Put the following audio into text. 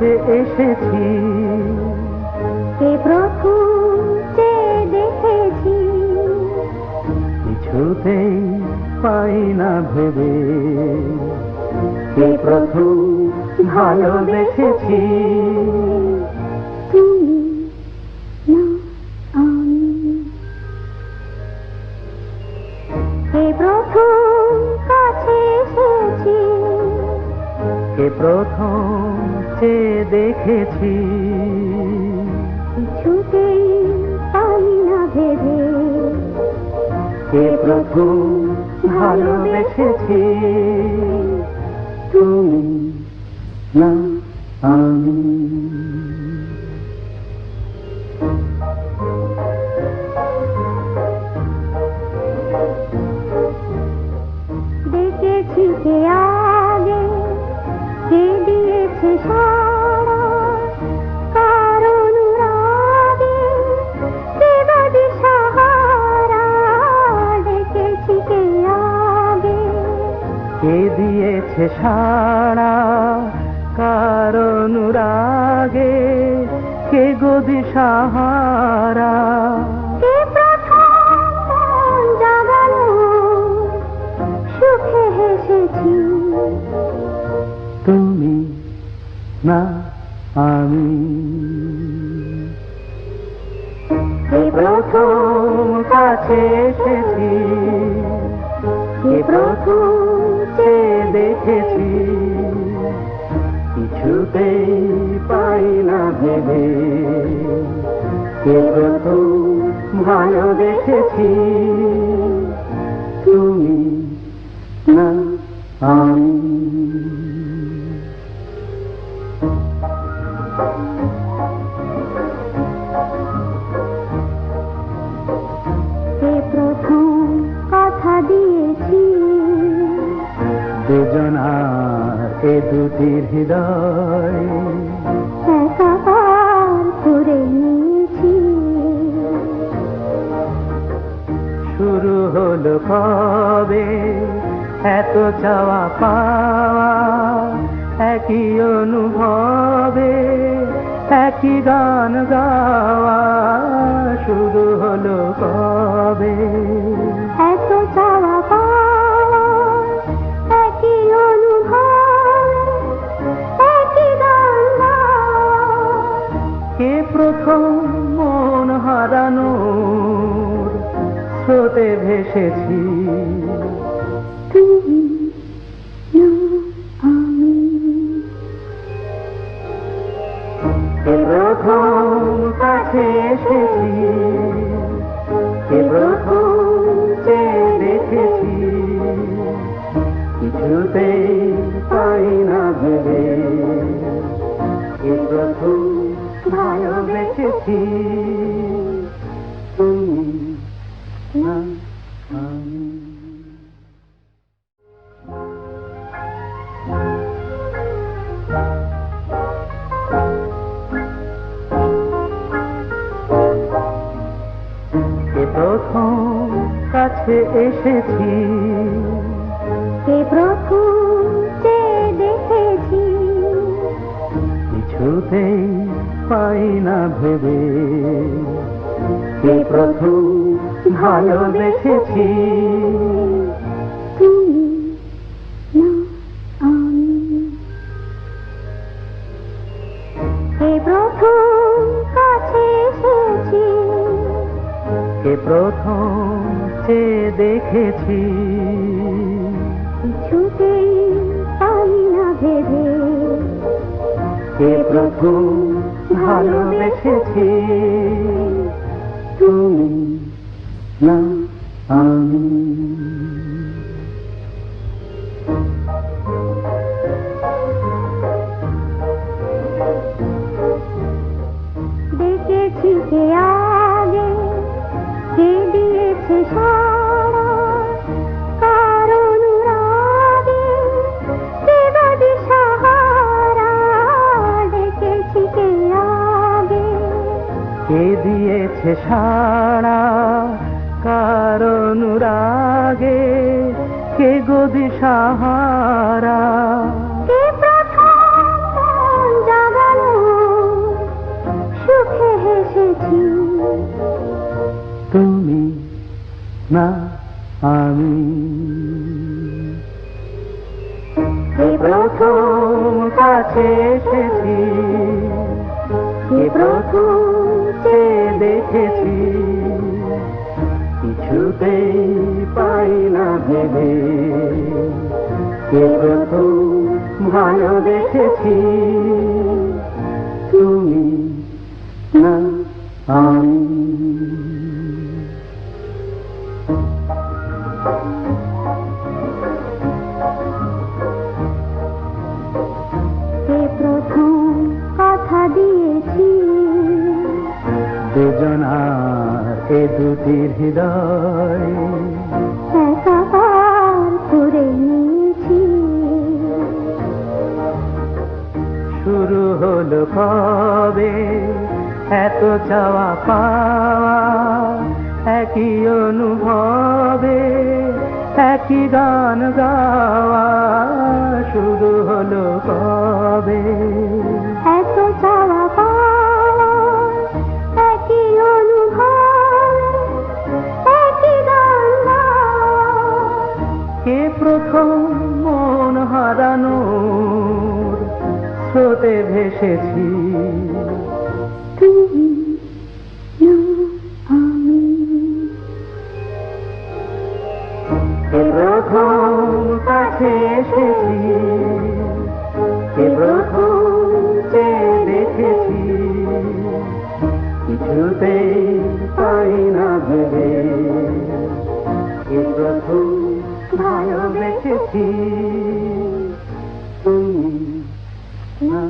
কাছে এসেছি, কে প্রথম চেয়ে দেখেছি, কিছুতেই পাই না ভেবে, কে প্রথম ভালোবেসেছি। তুমি না আমি। কে প্রথম কাছে এসেছি, কে প্রথম চেয়ে দেখেছি, কিছুতেই পাই না ভেবে, কে প্রথম ভালোবেসেছি। তুমি না আমি। দেখেছি কে আগে, কে দিয়েছে সাড়া, কার অনুরাগে, কে বা দিশাহারা। দেখেছি কে আগে, কে দিয়েছে সাড়া, কার অনুরাগে, কে গো দিশাহারা। কে প্রথম মন জাগালো, সুখে হেসেছি। তুমি না আমি। কে প্রথম কাছে এসেছি, কে প্রথম চেয়ে দেখেছি, কিছুতেই পাই না ভেবে, কে প্রথম ভালোবেসেছি। তুমি না আমি। কে প্রথম কথা দিয়েছি, দুজনার এ দুটি হৃদয় একাকার করে নিয়েছি। শুরু হলো কবে এত চাওয়া পাওয়া, একই অনুভবে একই গান গাওয়া। শুরু হলো কবে এত চাওয়া পাওয়া, একই অনুভব, একই গান গাওয়া। কে প্রথম মন হারানোর স্রোতে ভেসেছি। তুমি না আমি। কে প্রথম কাছে এসেছি, কে প্রথম চেয়ে দেখেছি, কিছুতেই পাই না ভেবে, কে প্রথম ভালোবেসেছি। তুমি না আমি। কে প্রথম কাছে এসেছি, কে প্রথম চেয়ে দেখেছি, কিছুতেই পাই না ভেবে, কে প্রথম ভালোবেসেছি। তুমি না আমি। কে প্রথম কাছে এসেছি, কে প্রথম চেয়ে দেখেছি, কিছুতেই পাই না ভেবে, কে প্রথম ভালোবেসেছি। তুমি না আমি। দেখেছি কে আগে, কে দিয়েছে সাড়া, কার অনুরাগে, কে বা দিশাহারা। দেখেছি কে আগে, কে দিয়েছে সাড়া, কার অনুরাগে, কে গো দিশাহারা। কে প্রথম মন জাগালো, না আমি। এই প্রথম কাছে এসেছি, এই প্রথম চেয়ে দেখেছি, কিছুতেই পাই না ভেবে, এই প্রথম ভালোবেসেছি, তুমি না আমি। প্রথম কথা দিয়েছি, দুজনার এ দুটি হৃদয় একাকার করে নিয়েছি। শুরু হলো কবে এত চাওয়া পাওয়া, একই অনুভবে একই গান গাওয়া। শুরু হলো কবে এত চাওয়া পাওয়া, একই অনুভব, একই গান গাওয়া। কে প্রথম মন হারানোর স্রোতে ভেসেছি, তুমি না আমি। কে প্রথম কাছে এসেছি, কে প্রথম চেয়ে দেখেছি, কিছুতেই পাই না ভেবে, কে প্রথম ভালোবেসেছি, তুমি না